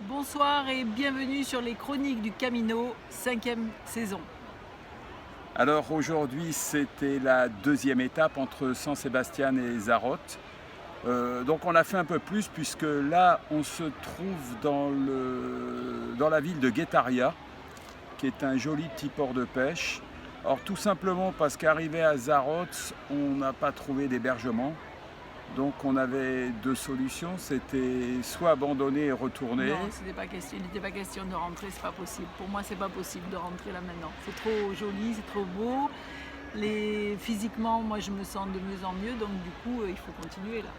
Bonsoir et bienvenue sur les Chroniques du Camino, 5e saison. Alors aujourd'hui, c'était la deuxième étape entre San Sebastián et Zarote. Donc on a fait un peu plus puisque là, on se trouve dans la ville de Guetaria, qui est un joli petit port de pêche. Alors tout simplement parce qu'arrivé à Zarote, on n'a pas trouvé d'hébergement. Donc on avait deux solutions, c'était soit abandonner et retourner. Non, il n'était pas question de rentrer, c'est pas possible. Pour moi, c'est pas possible de rentrer là maintenant. C'est trop joli, c'est trop beau. Physiquement, moi, je me sens de mieux en mieux, donc du coup, il faut continuer là.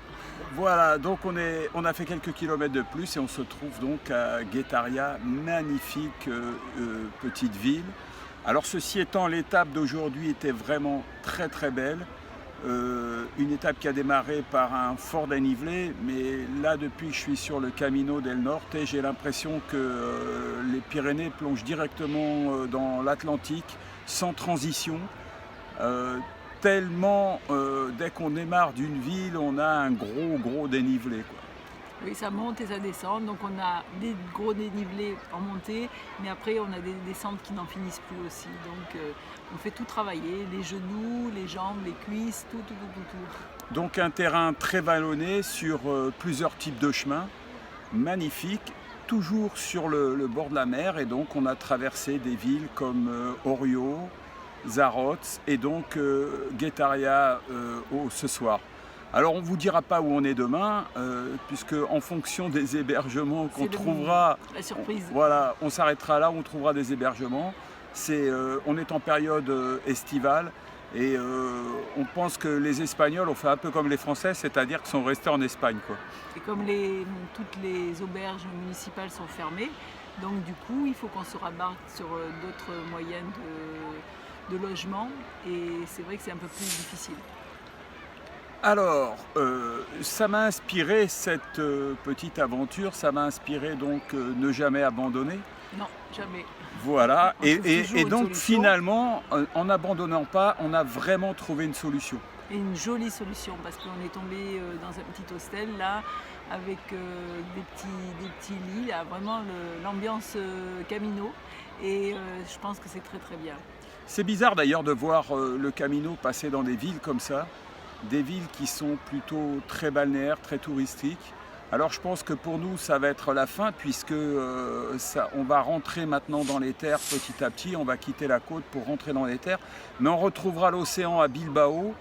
Voilà, donc on a fait quelques kilomètres de plus et on se trouve donc à Guetaria, magnifique petite ville. Alors ceci étant, l'étape d'aujourd'hui était vraiment très très belle. Une étape qui a démarré par un fort dénivelé, mais là depuis que je suis sur le Camino del Norte, j'ai l'impression que les Pyrénées plongent directement dans l'Atlantique sans transition. Tellement dès qu'on démarre d'une ville, on a un gros dénivelé, quoi. Oui, ça monte et ça descend, donc on a des gros dénivelés en montée, mais après on a des descentes qui n'en finissent plus aussi. Donc on fait tout travailler, les genoux, les jambes, les cuisses, tout. Donc un terrain très vallonné sur plusieurs types de chemins, magnifique, toujours sur le bord de la mer, et donc on a traversé des villes comme Orio, Zarote et donc Guetaria ce soir. Alors on ne vous dira pas où on est demain, puisque en fonction des hébergements qu'on trouvera, la surprise. Voilà, on s'arrêtera là où on trouvera des hébergements. On est en période estivale et on pense que les Espagnols ont fait un peu comme les Français, c'est-à-dire qu'ils sont restés en Espagne, quoi. Et comme toutes les auberges municipales sont fermées, donc du coup il faut qu'on se rabatte sur d'autres moyens de logement, et c'est vrai que c'est un peu plus difficile. Alors, ça m'a inspiré cette petite aventure, ça m'a inspiré donc ne jamais abandonner. Non, jamais. Voilà, On trouve toujours et une donc solution. finalement, en n'abandonnant pas, on a vraiment trouvé une solution. Et une jolie solution, parce qu'on est tombé dans un petit hostel là, avec des petits lits, là, vraiment l'ambiance Camino, et je pense que c'est très très bien. C'est bizarre d'ailleurs de voir le Camino passer dans des villes comme ça, des villes qui sont plutôt très balnéaires, très touristiques. Alors je pense que pour nous ça va être la fin, puisque on va rentrer maintenant dans les terres petit à petit, on va quitter la côte pour rentrer dans les terres, mais on retrouvera l'océan à Bilbao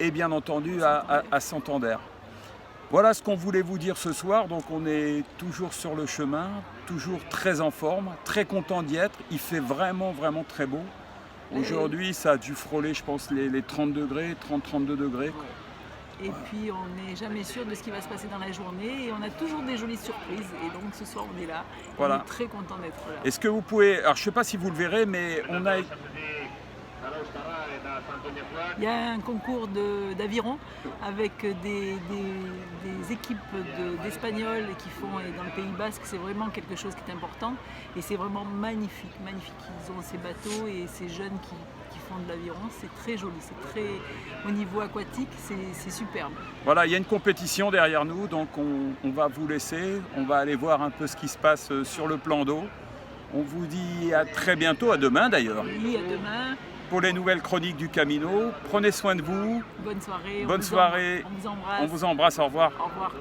et bien entendu à Santander. Voilà ce qu'on voulait vous dire ce soir. Donc on est toujours sur le chemin, toujours très en forme, très content d'y être. Il fait vraiment très beau. Aujourd'hui, ça a dû frôler, je pense, les 30 degrés, 30-32 degrés. Et puis on n'est jamais sûr de ce qui va se passer dans la journée, et on a toujours des jolies surprises, et donc ce soir on est là. Voilà. On est très content d'être là. Est-ce que vous pouvez, alors je ne sais pas si vous le verrez, mais Il y a un concours d'aviron avec des équipes d'Espagnols qui font, et dans le Pays Basque, c'est vraiment quelque chose qui est important, et c'est vraiment magnifique. Ils ont ces bateaux et ces jeunes qui font de l'aviron, c'est très joli, au niveau aquatique, c'est superbe. Voilà, il y a une compétition derrière nous, donc on va vous laisser, on va aller voir un peu ce qui se passe sur le plan d'eau. On vous dit à très bientôt, à demain d'ailleurs. Oui, à demain. Pour les nouvelles chroniques du Camino, prenez soin de vous. Bonne soirée. Bonne soirée. On vous embrasse. On vous embrasse, au revoir. Au revoir.